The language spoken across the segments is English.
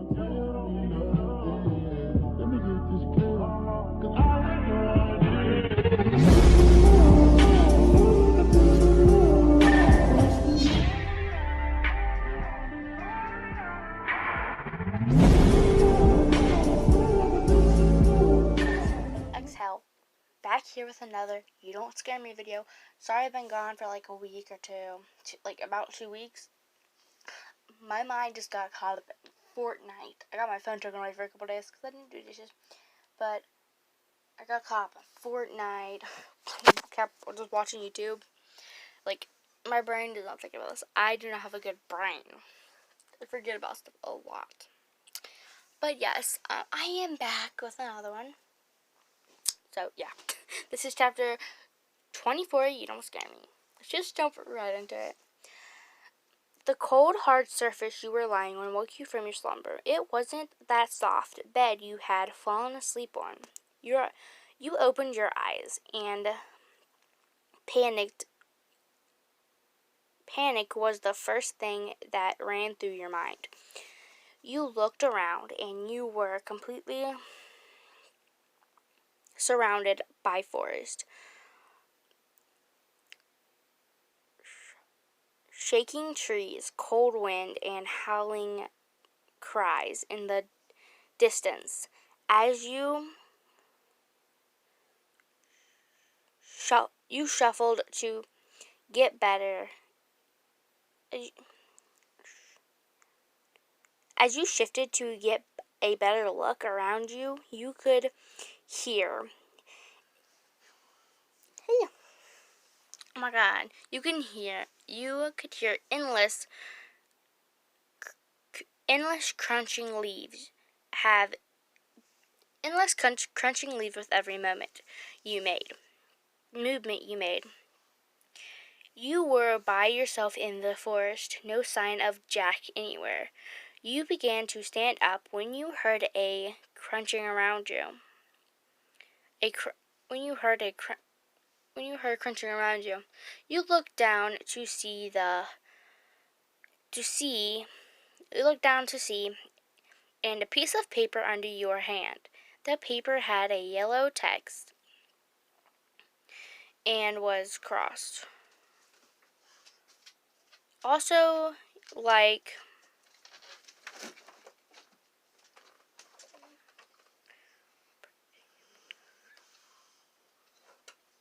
Exhale. Back here with another You Don't Scare Me video. Sorry I've been gone for like a week or like about 2 weeks. My mind just got caught up in Fortnite. I got my phone taken away for a couple days because I didn't do dishes. But I got caught up in Fortnite. Kept just watching YouTube. Like, my brain does not think about this. I do not have a good brain. I forget about stuff a lot. But yes, I am back with another one. So, yeah. This is chapter 24, You Don't Scare Me. Let's just jump right into it. The cold, hard surface you were lying on woke you from your slumber. It wasn't that soft bed you had fallen asleep on. You opened your eyes and panicked. Panic was the first thing that ran through your mind. You looked around and you were completely surrounded by forest. Shaking trees, cold wind, and howling cries in the distance. As you shuffled to get better. As you shifted to get a better look around you, you could hear. Hey. Oh my God! You could hear endless crunching leaves. Endless crunching leaves with every movement you made. You were by yourself in the forest, no sign of Jack anywhere. You began to stand up when you heard a crunching around you. When you heard crunching around you, you looked down to see and a piece of paper under your hand. The paper had a yellow text and was crossed. Also, like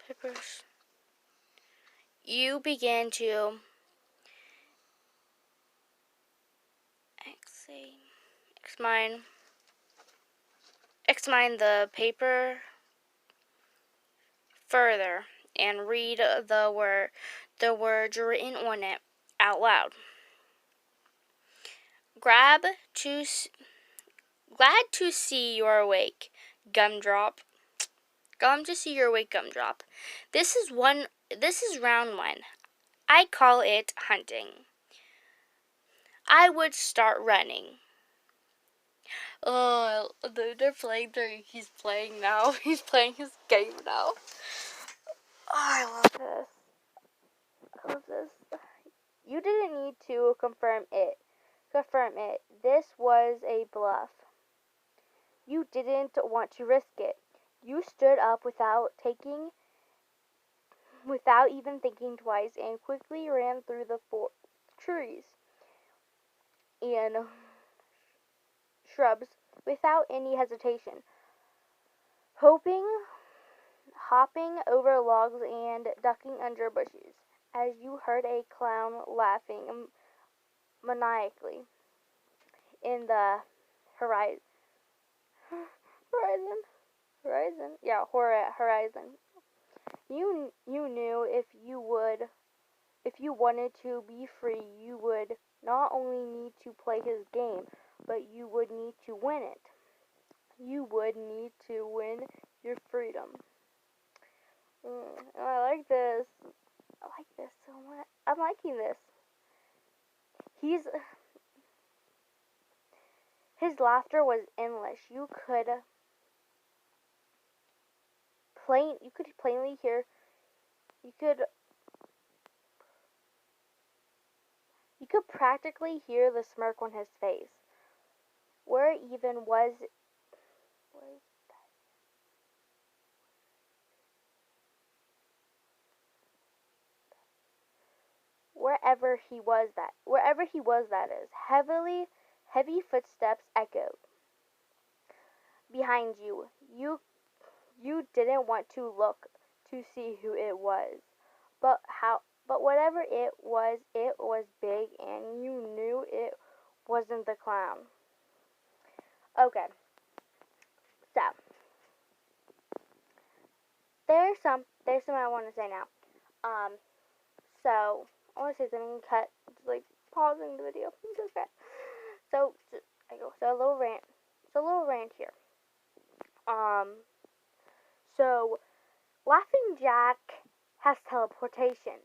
papers, you began to examine the paper further and read the words written on it out loud. Glad to see you're awake, Gumdrop. Glad to see you're awake, Gumdrop. This is round 1. I call it hunting. I would start running. Oh, they're playing. He's playing now. He's playing his game now. Oh, I love this. You didn't need to confirm it. This was a bluff. You didn't want to risk it. You stood up without even thinking twice and quickly ran through the trees and shrubs without any hesitation, hopping over logs and ducking under bushes as you heard a clown laughing maniacally in the horizon. You knew if you wanted to be free, you would not only need to play his game, but you would need to win it. You would need to win your freedom. I like this so much. I'm liking this. His laughter was endless. You could plainly hear. You could practically hear the smirk on his face. Where even was wherever he was, that is. Heavy footsteps echoed behind you. You didn't want to look to see who it was. But whatever it was big, and you knew it wasn't the clown. Okay. So, there's something I want to say now. So I want to say something. Cut, like pausing the video. Okay. So a little rant. So a little rant here. So Laughing Jack has teleportation,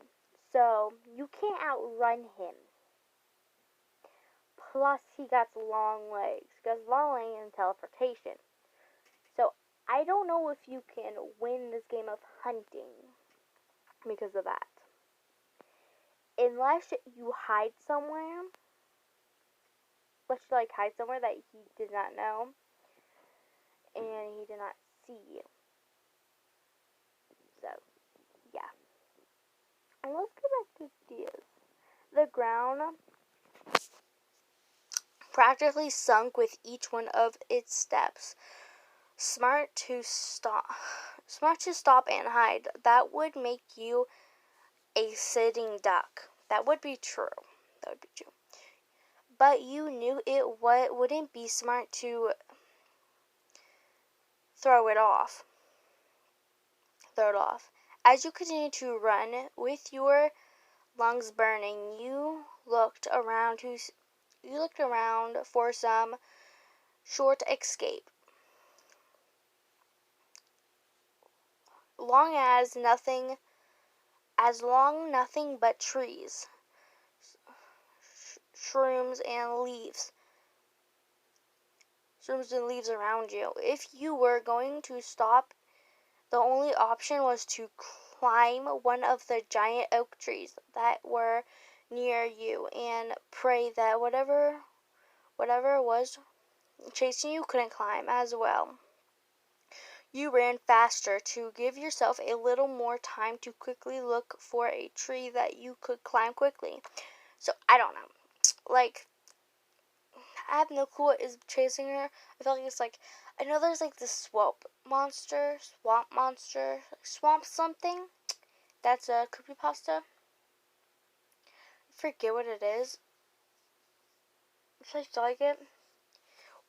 so you can't outrun him. Plus, he got long legs. Because long legs and teleportation. So I don't know if you can win this game of hunting because of that. Unless you hide somewhere. Unless you hide somewhere that he did not know. And he did not see you. So, yeah. And let's go back to Diaz. The ground practically sunk with each one of its steps. Smart to stop and hide. That would make you a sitting duck. That would be true. But you knew it wouldn't be smart to throw it off. As you continued to run with your lungs burning, you looked around for some short escape. Nothing but trees, shrooms and leaves around you. If you were going to stop, the only option was to climb one of the giant oak trees that were near you and pray that whatever was chasing you couldn't climb as well. You ran faster to give yourself a little more time to quickly look for a tree that you could climb quickly. So, I don't know. I have no clue what is chasing her. I feel like it's I know there's this swamp monster, swamp something. That's a creepypasta. I forget what it is. It's like it.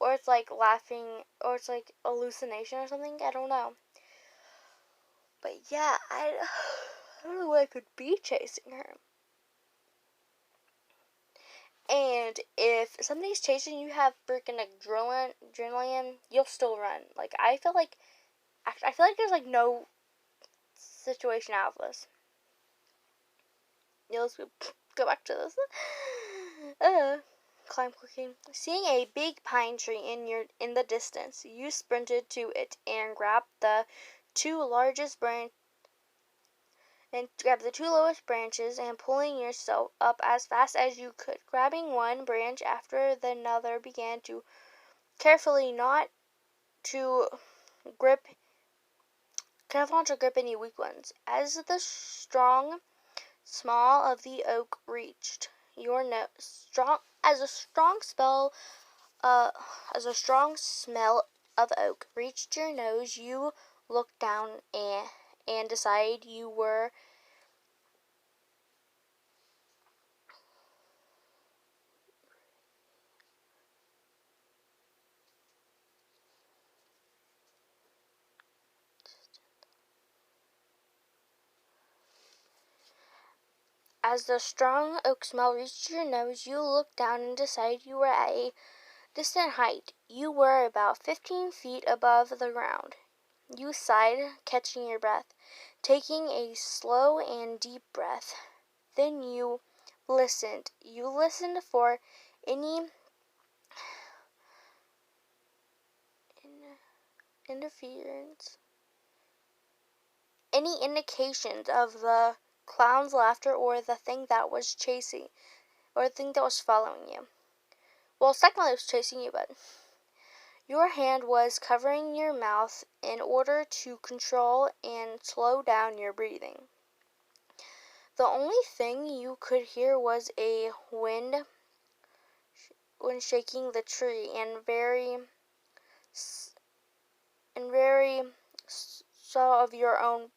Or it's laughing, or it's hallucination or something. I don't know. But yeah, I don't know what could be chasing her. And if somebody's chasing you, have freaking adrenaline, you'll still run. I feel like there's no situation out of this. Yeah, let's go back to this. Climb quickly. Seeing a big pine tree in the distance, you sprinted to it and grabbed the two lowest branches and pulling yourself up as fast as you could. Grabbing one branch after the another, began to carefully not to grip any weak ones. As the strong smell of the oak reached your nose, as a strong smell of oak reached your nose, you looked down and decided you were As the strong oak smell reached your nose, you looked down and decided you were at a distant height. You were about 15 feet above the ground. You sighed, catching your breath, taking a slow and deep breath. Then you listened. You listened for any interference, any indications of the clown's laughter or the thing that was following you. Well, technically it was chasing you, but Your hand was covering your mouth in order to control and slow down your breathing. The only thing you could hear was a wind shaking the tree and very so of your own,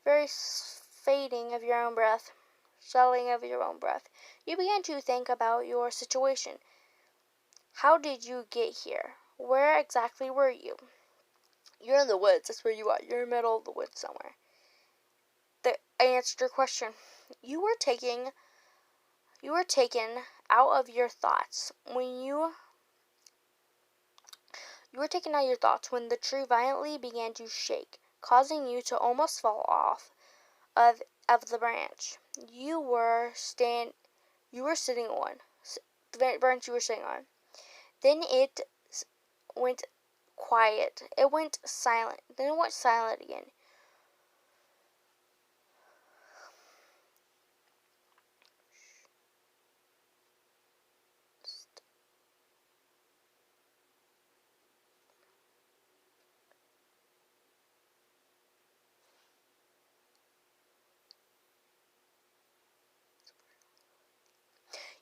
very fading of your own breath, shelling of your own breath. You began to think about your situation. How did you get here? Where exactly were you? You're in the woods. That's where you are. You're in the middle of the woods somewhere. I answered your question. You were taken out of your thoughts when the tree violently began to shake, causing you to almost fall off of the branch you were sitting on. The branch you were sitting on. Then it went quiet. It went silent. Then it went silent again.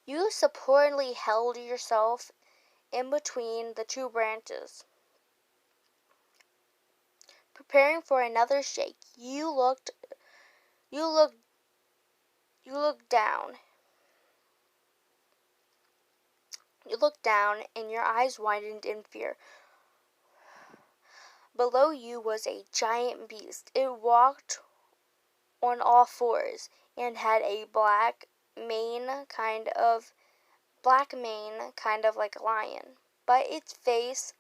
You supportingly held yourself in between the two branches, preparing for another shake. You looked down. You looked down and your eyes widened in fear. Below you was a giant beast. It walked on all fours and had a black mane kind of like a lion. But its face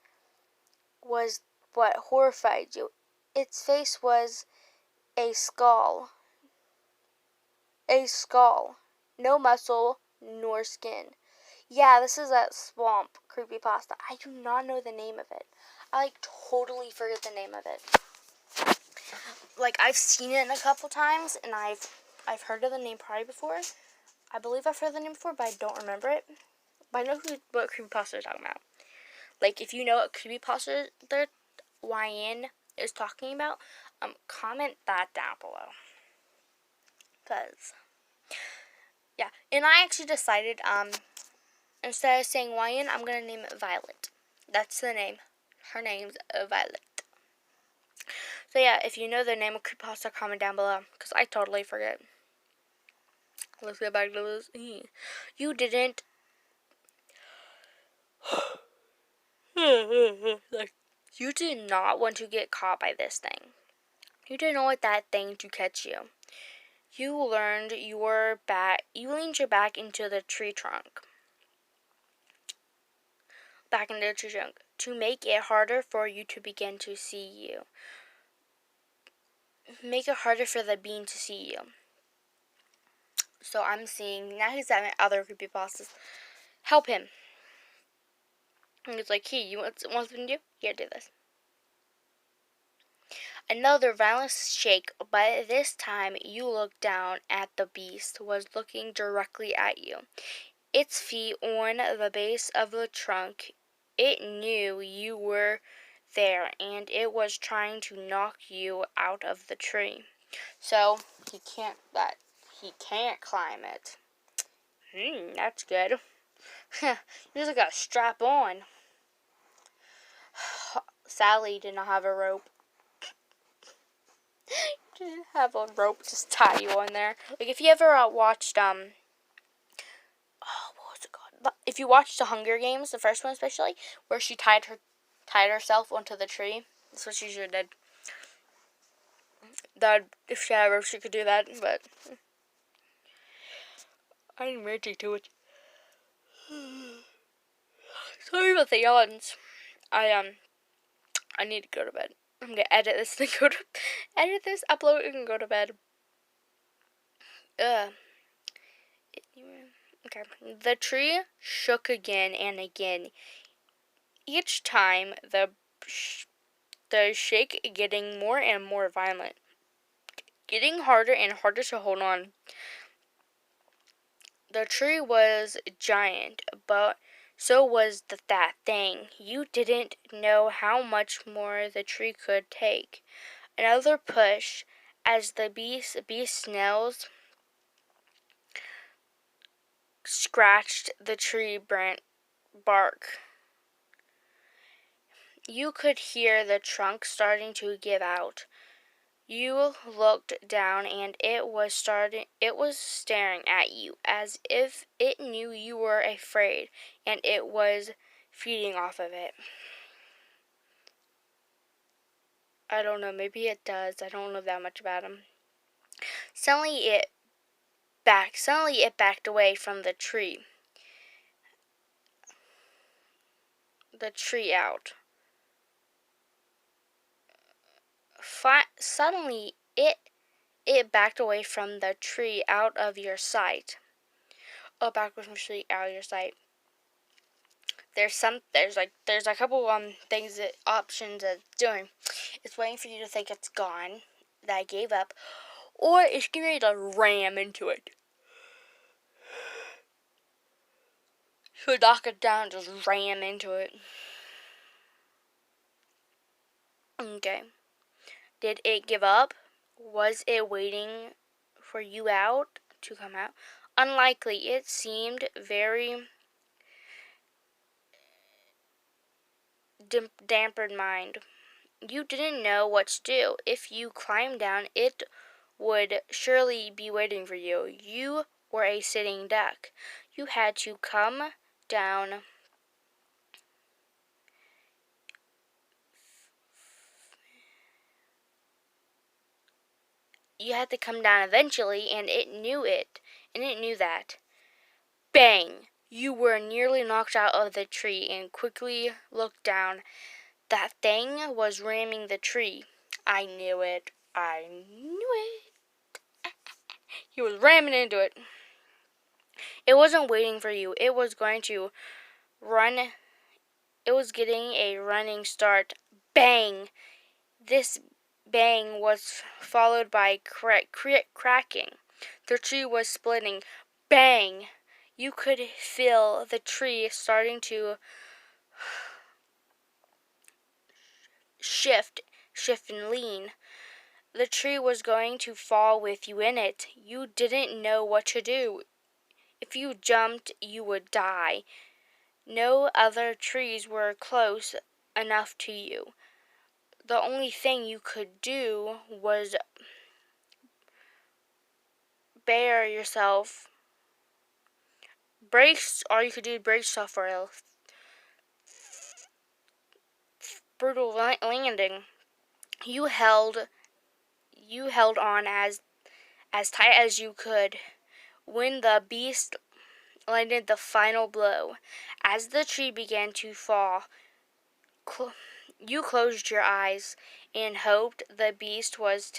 was what horrified you. Its face was a skull. A skull. No muscle nor skin. Yeah, this is that swamp creepypasta. I do not know the name of it. I totally forget the name of it. I've seen it a couple times and I've heard of the name probably before. I believe I've heard the name before, but I don't remember it. But I know what creepypasta they're talking about. If you know what creepypasta YN is talking about, comment that down below. Cause yeah, and I actually decided instead of saying YN, I'm gonna name it Violet. That's the name. Her name's Violet. So yeah, if you know the name of creepypasta, comment down below, cause I totally forget. Let's get back to this. You didn't. You did not want to get caught by this thing. You didn't want that thing to catch you. You leaned your back into the tree trunk. To make it harder for you to begin to see you. Make it harder for the bean to see you. So I'm seeing, now he's having other creepypastas. Help him. And it's hey, you want something to do? Here, do this. Another violent shake, but this time you looked down at the beast was looking directly at you. Its feet on the base of the trunk. It knew you were there, and it was trying to knock you out of the tree. So he can't climb it. That's good. You just got to strap on. Sally did not have a rope. Didn't have a rope just tie you on there. If you ever watched what was it called? If you watched the Hunger Games, the first one especially, where she tied herself onto the tree, that's what she should have did. That if she had a rope, she could do that, but I didn't really do it. Sorry about the yawns. I need to go to bed. I'm gonna edit this, upload it, and go to bed. Okay. The tree shook again and again. Each time the shake getting more and more violent, getting harder and harder to hold on. The tree was giant, but So was that thing. You didn't know how much more the tree could take. Another push as the beast's nails scratched the tree bark. You could hear the trunk starting to give out. You looked down and it was staring at you as if it knew you were afraid and it was feeding off of it. I don't know, maybe it does. I don't know that much about him. Suddenly it backed away from the tree. The tree out. Suddenly it backed away from the tree out of your sight. Oh, backwards from the tree out of your sight. There's a couple things that options it's doing. It's waiting for you to think it's gone, that I gave up, or it's getting ready to ram into it. So knock it down and just ram into it. Okay. Did it give up? Was it waiting for you to come out? Unlikely. It seemed very dampened mind. You didn't know what to do. If you climbed down, it would surely be waiting for you. You were a sitting duck. You had to come down. You had to come down eventually, and it knew it. And it knew that. Bang! You were nearly knocked out of the tree and quickly looked down. That thing was ramming the tree. I knew it. He was ramming into it. It wasn't waiting for you. It was going to run. It was getting a running start. Bang! This bang was followed by cracking. The tree was splitting. Bang! You could feel the tree starting to shift and lean. The tree was going to fall with you in it. You didn't know what to do. If you jumped, you would die. No other trees were close enough to you. The only thing you could do was brace yourself for a brutal landing. You held on as tight as you could when the beast landed the final blow. As the tree began to fall, you closed your eyes and hoped the beast was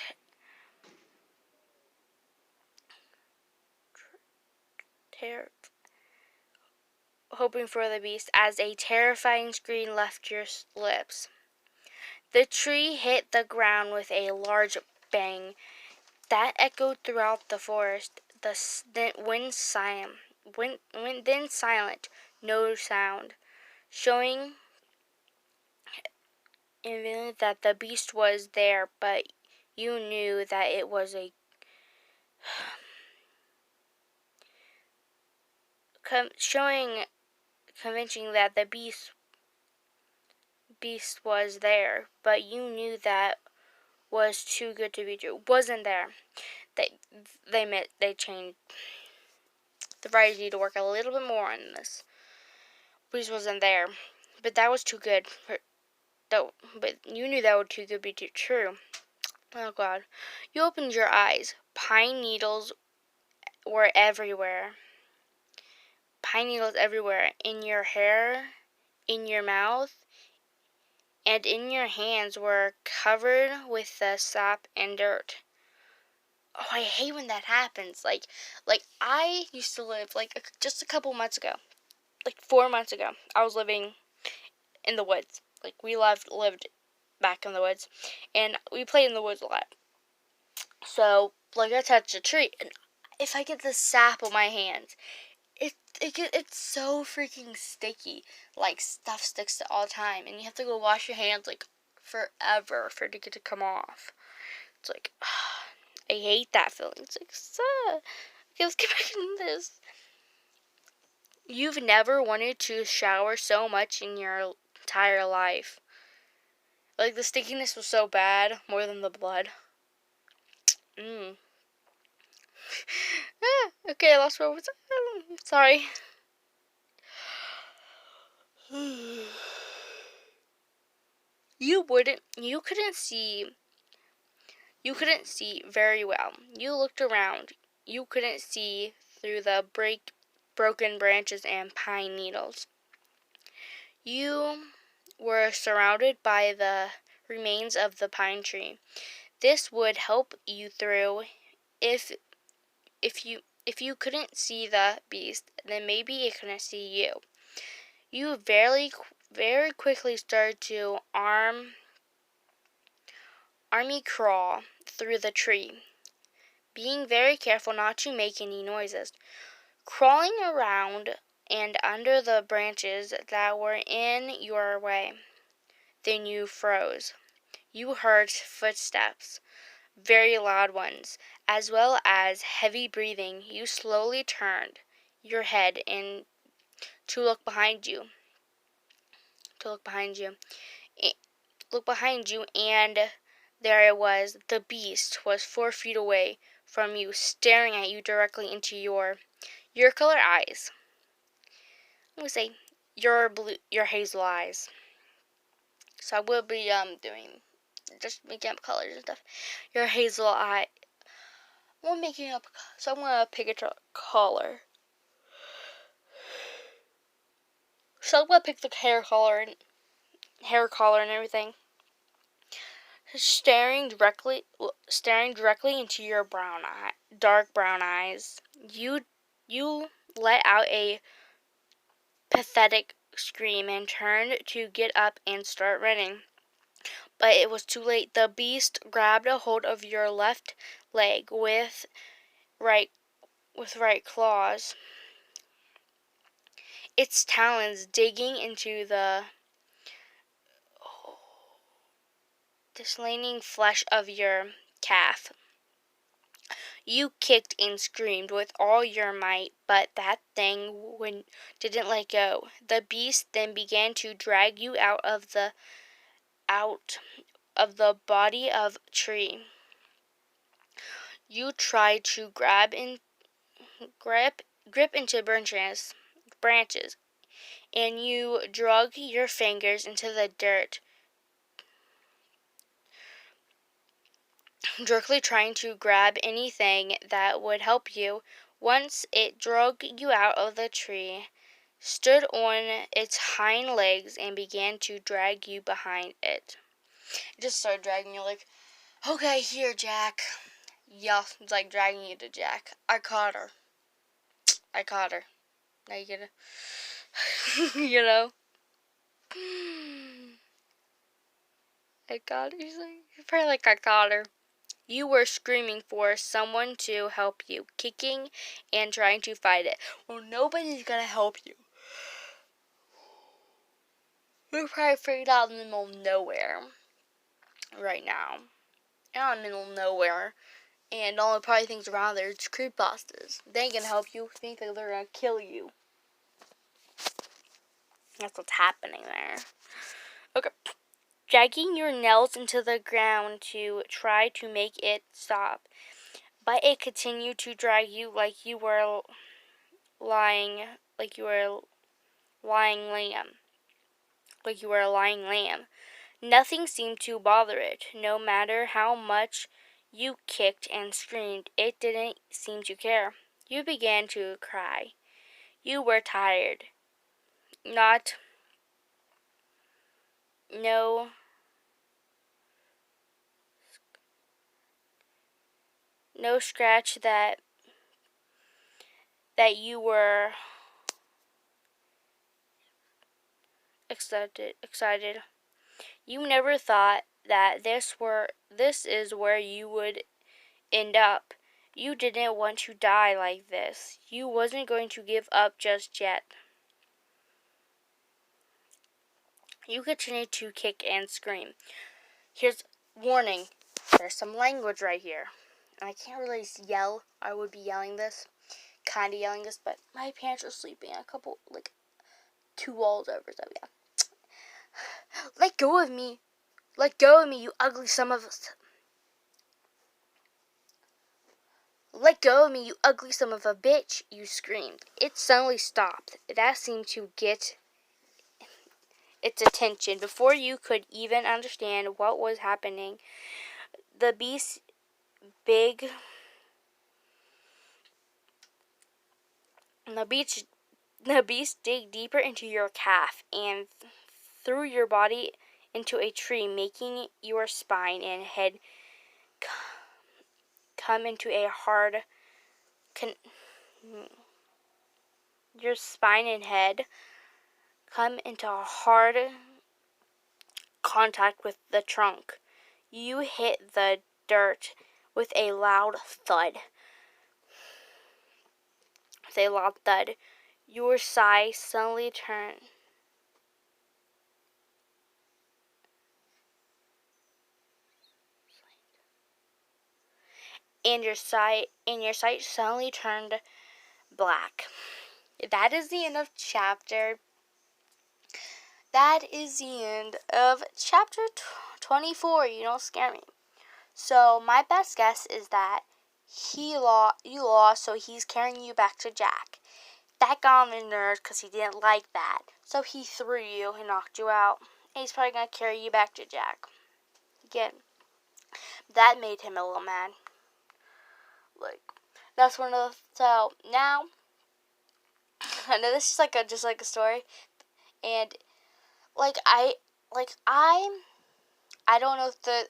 hoping for the beast as a terrifying scream left your lips. The tree hit the ground with a large bang that echoed throughout the forest. The wind then silent, no sound, showing that the beast was there, but you knew that it was convincing that the beast was there, but you knew that was too good to be true. Wasn't there. They changed. The writers need to work a little bit more on this. Beast wasn't there, but that was too good. But you knew that was too good to be true. Oh God! You opened your eyes. Pine needles were everywhere. Pine needles everywhere. In your hair, in your mouth, and in your hands were covered with the sap and dirt. Oh, I hate when that happens. Like I used to live, just a couple months ago, 4 months ago, I was living in the woods. We lived back in the woods, and we played in the woods a lot. So, I touched a tree, and if I get the sap on my hands, It's so freaking sticky. Like, stuff sticks to all the time, and you have to go wash your hands like forever for it to get to come off. It's like, I hate that feeling. It's like, okay, let's get back into this. You've never wanted to shower so much in your entire life. Like, the stickiness was so bad, more than the blood. Okay, I lost what was sorry. You couldn't see very well. You looked around. You couldn't see through the broken branches and pine needles. You were surrounded by the remains of the pine tree. This would help you through if you couldn't see the beast, then maybe it couldn't see you. You very quickly started to army crawl through the tree, being very careful not to make any noises. Crawling around and under the branches that were in your way. Then you froze. You heard footsteps, very loud ones, as well as heavy breathing. You slowly turned your head and to look behind you. Look behind you, and there it was. The beast was 4 feet away from you, staring at you directly into your color eyes. I'm gonna say your hazel eyes. So I will be doing just making up colors and stuff. Your hazel eye. I'm making up. So I'm gonna pick a color. So I'm gonna pick the hair color and everything. Staring directly into your dark brown eyes. You let out a pathetic scream and turned to get up and start running. But it was too late. The beast grabbed a hold of your left leg with right claws, its talons digging into the dislaying flesh of your calf. You kicked and screamed with all your might, but that thing didn't let go. The beast then began to drag you out of the body of tree. You tried to grip into branches, and you drug your fingers into the dirt, jerkily trying to grab anything that would help you. Once it drug you out of the tree, stood on its hind legs, and began to drag you behind it. It just started dragging you like, okay, here, Jack. Yeah, it's like dragging you to Jack. I caught her. Now you get it. You know? I got her. You're probably like, I caught her. You were screaming for someone to help you, kicking and trying to fight it. Well, nobody's gonna help you. We're probably figured out in the middle of nowhere right now. Out in the middle of nowhere. And the only probably things around there is creepypastas. They ain't gonna help you. Think that they're gonna kill you. That's what's happening there. Okay. Dragging your nails into the ground to try to make it stop. But it continued to drag you like you were lying lamb. Nothing seemed to bother it. No matter how much you kicked and screamed, it didn't seem to care. You began to cry. You were tired. No scratch that you were excited. You never thought that this is where you would end up. You didn't want to die like this. You wasn't going to give up just yet. You continued to kick and scream. Here's warning. There's some language right here. And I can't really yell. I would be yelling this. Kind of yelling this, but my parents are sleeping a couple, 2 walls over, so yeah. Let go of me. Let go of me, you ugly son of a... Let go of me, you ugly son of a bitch, you screamed. It suddenly stopped. That seemed to get its attention. Before you could even understand what was happening, the beast dig deeper into your calf and threw your body into a tree, making your spine and head come into a hard your spine and head come into a hard contact with the trunk. You hit the dirt with a loud thud. Your sigh suddenly turned. And your sight suddenly turned black. That is the end of chapter. That is the end of chapter 24. You don't scare me. So my best guess is that you lost, so he's carrying you back to Jack. That got on his nerves because he didn't like that. So he threw you and knocked you out. And he's probably going to carry you back to Jack. Again, that made him a little mad. That's one of the... So, now, I know this is just a story. And, I don't know if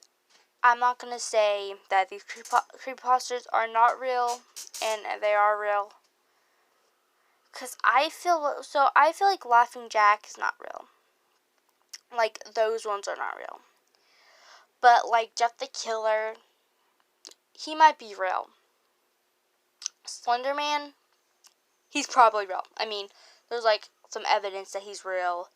I'm not going to say that these creepypastas are not real and they are real. Because I feel like Laughing Jack is not real. Those ones are not real. But, Jeff the Killer, he might be real. Slender Man, he's probably real. I mean, there's, some evidence that he's real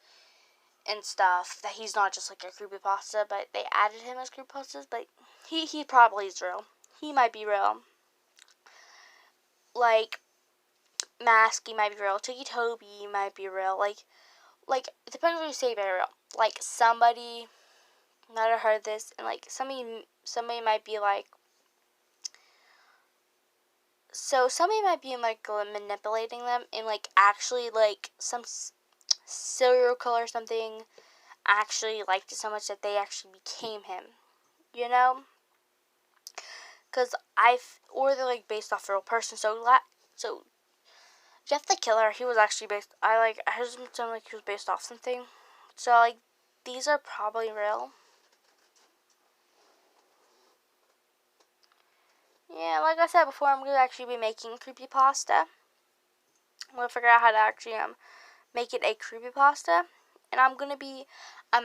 and stuff, that he's not just, a creepypasta, but they added him as creepypastas, but he probably is real. He might be real. Mask, he might be real. Tiki Toby might be real. It depends what you say by real. Somebody might have heard this, and, somebody might be, so somebody might be, manipulating them, and, actually, some serial killer or something actually liked it so much that they actually became him, you know? Or they're, based off a real person, so Jeff the Killer, he was actually based, I heard something he was based off something, so, these are probably real. Yeah, like I said before, I'm going to actually be making creepypasta. I'm going to figure out how to actually make it a creepypasta. And I'm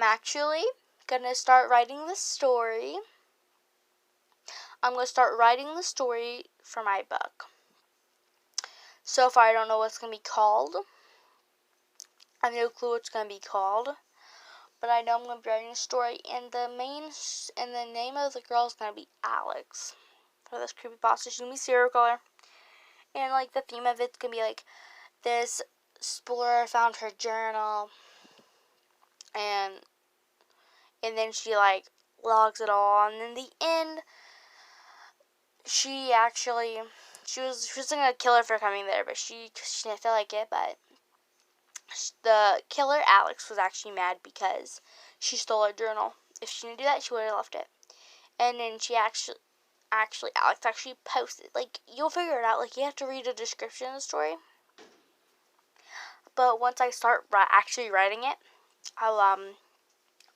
actually going to start writing the story. I'm going to start writing the story for my book. So far, I don't know what it's going to be called. I have no clue what it's going to be called. But I know I'm going to be writing a story. And the name of the girl is going to be Alex. For this creepypasta, she's going to be serial killer. And, the theme of it's going to be, this explorer found her journal. And then she, logs it all. And in the end, she was going to kill her for coming there. But she didn't feel like it. But the killer, Alex, was actually mad because she stole her journal. If she didn't do that, she would have left it. And then she Alex actually posted. You'll figure it out. You have to read a description of the story. But once I start actually writing it, I'll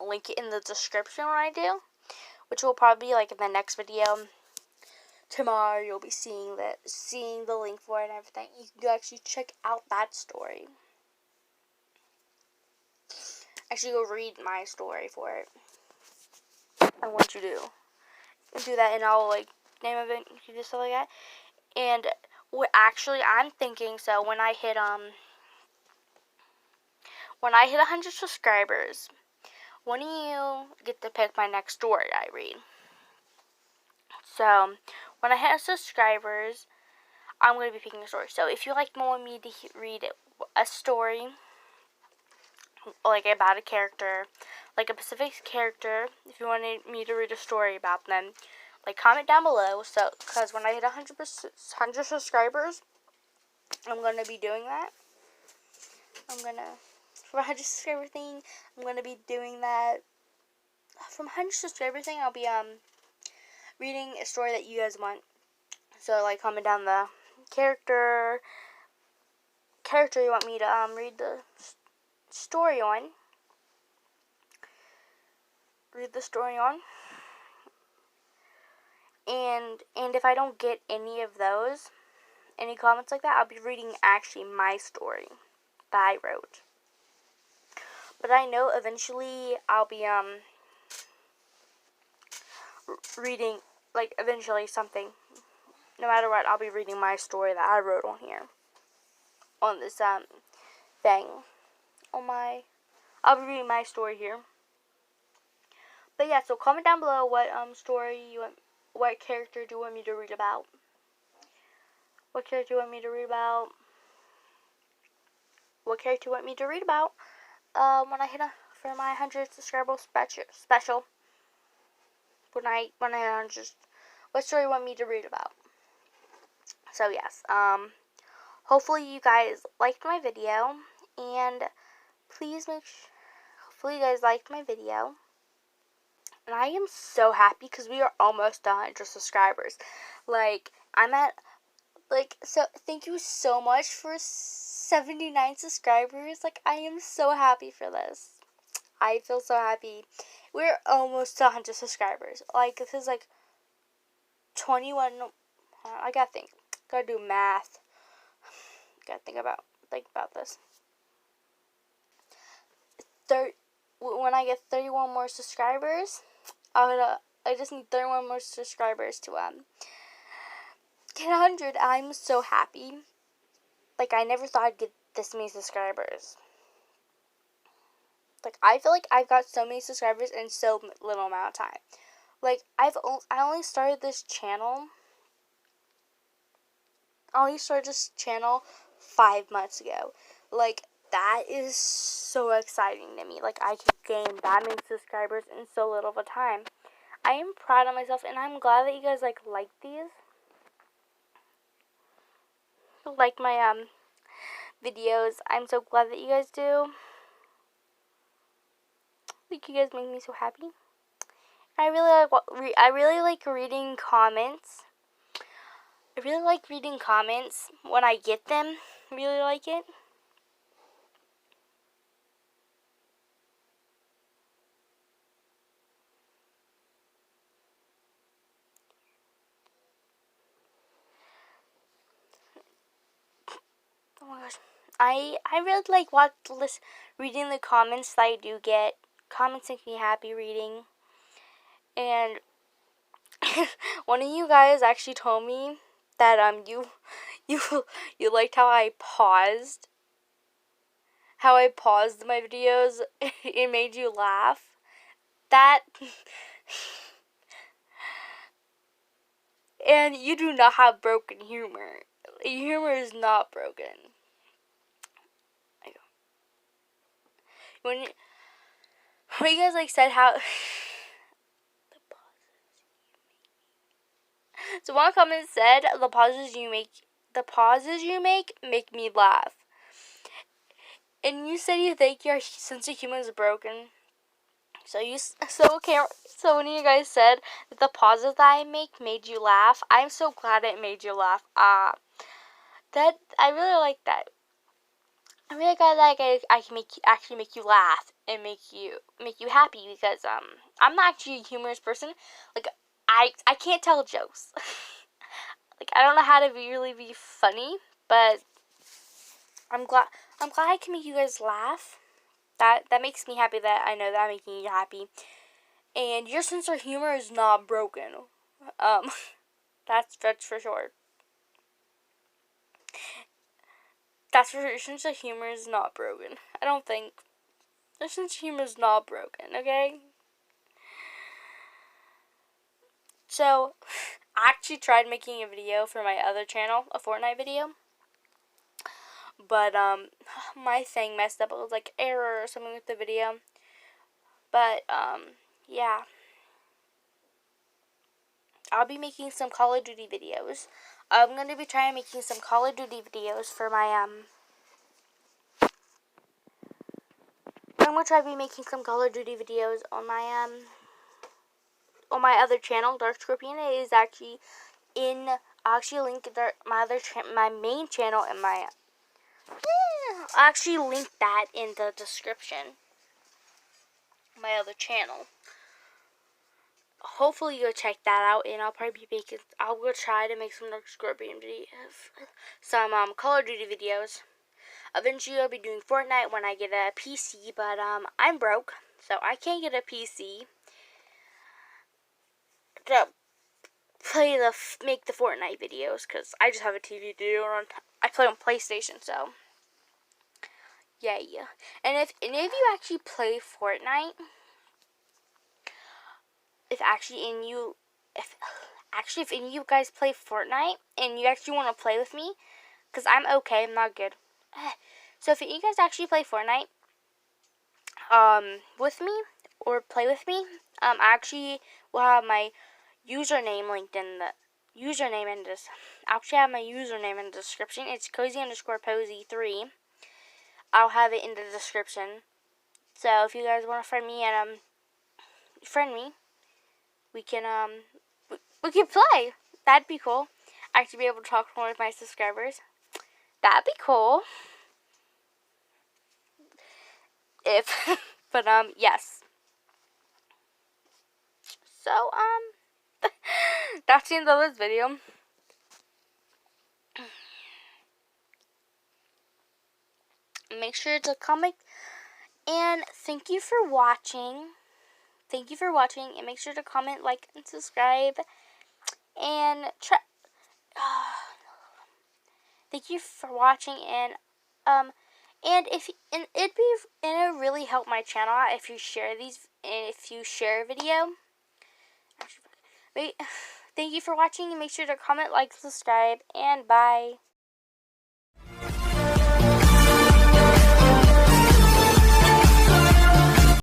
link it in the description when I do, which will probably be in the next video. Tomorrow you'll be seeing the link for it and everything. You can go actually check out that story. Actually, go read my story for it. I want you to do that, and I'll name of it, you do stuff like that. And actually, I'm thinking, so when I hit 100 subscribers, one of you get to pick my next story I read. So when I hit subscribers, I'm going to be picking a story. So if you want me to read a story, like about a character, like a specific character, if you wanted me to read a story about them, like comment down below. So, because when I hit 100 subscribers, I'm going to be doing that. For 100 subscriber thing, I'm going to be doing that. From 100 subscriber thing, I'll be reading a story that you guys want. So like comment down the character you want me to read the story on. And if I don't get any comments like that, I'll be reading actually my story that I wrote. But I know eventually I'll be reading, like, eventually something. No matter what, I'll be reading my story that I wrote on here. On this thing. I'll be reading my story here. But yeah, so comment down below what what character do you want me to read about? What character do you want me to read about? When I hit for my 100 subscriber special. When I hit 100, what story you want me to read about? So yes, hopefully you guys liked my video, and hopefully you guys liked my video. And I am so happy because we are almost 100 subscribers. Like, so thank you so much for 79 subscribers. Like, I am so happy for this. I feel so happy. We're almost 100 subscribers. Like, this is like 21. I gotta think. Gotta do math. Gotta think about this. When I get 31 more subscribers, I just need 31 more subscribers to get 100. I'm so happy. Like, I never thought I'd get this many subscribers. Like, I feel like I've got so many subscribers in so little amount of time. Like, I only started this channel. 5 months ago. Like, that is so exciting to me. Like, I could gain that many subscribers in so little of a time. I am proud of myself, and I'm glad that you guys like these. Like my videos. I'm so glad that you guys do. Like, you guys make me so happy. I really like reading comments. I really like reading comments when I get them. I really like it. Oh my gosh. I really like reading the comments that I do get. Comments make me happy reading. And one of you guys actually told me that you liked how I paused my videos. It made you laugh. That and you do not have broken humor. Humor is not broken. When you guys said how so one comment said the pauses you make me laugh. And you said you think your sense of humor is broken. So one of you guys said that the pauses that I make made you laugh. I'm so glad it made you laugh. That I really like that. I'm really glad that I can make you laugh and make you happy, because I'm not actually a humorous person. Like, I can't tell jokes. Like, I don't know how to really be funny, but I'm glad I can make you guys laugh. That makes me happy that I know that I'm making you happy. And your sense of humor is not broken. That's for sure. That's for your sense of humor is not broken. I don't think. Your sense of humor is not broken, okay? So, I actually tried making a video for my other channel, a Fortnite video. But, my thing messed up. It was like error or something with the video. But, yeah. I'll be making some Call of Duty videos. I'm going to be trying making some Call of Duty videos for my, I'm going to try to be making some Call of Duty videos on my other channel, Dark Scorpion. It is actually in, I'll actually link my main channel and my, I'll actually link that in the description. My other channel. Hopefully you'll check that out, and I'll probably be making, I'll go try to make some Dark Scorpion videos, some, Call of Duty videos. Eventually I'll be doing Fortnite when I get a PC, but, I'm broke, so I can't get a PC to make the Fortnite videos, because I just have a TV to do, I play on PlayStation, so, yeah. And if any of you actually play Fortnite, if any of you guys play Fortnite, and you actually want to play with me, because I'm okay, I'm not good. So if you guys actually play Fortnite, with me, or play with me, I actually will have my username linked in the username in this. I'll actually have my username in the description. It's cozy_posy3. I'll have it in the description. So if you guys want to friend me and friend me, we can play. That'd be cool. Actually be able to talk more with my subscribers. That'd be cool. But yes. So that's the end of this video. Make sure to comment, and thank you for watching. Thank you for watching, and make sure to comment, like, and subscribe, and thank you for watching, and it'd really help my channel out if you share these, and if you share a video. Thank you for watching, and make sure to comment, like, subscribe, and bye.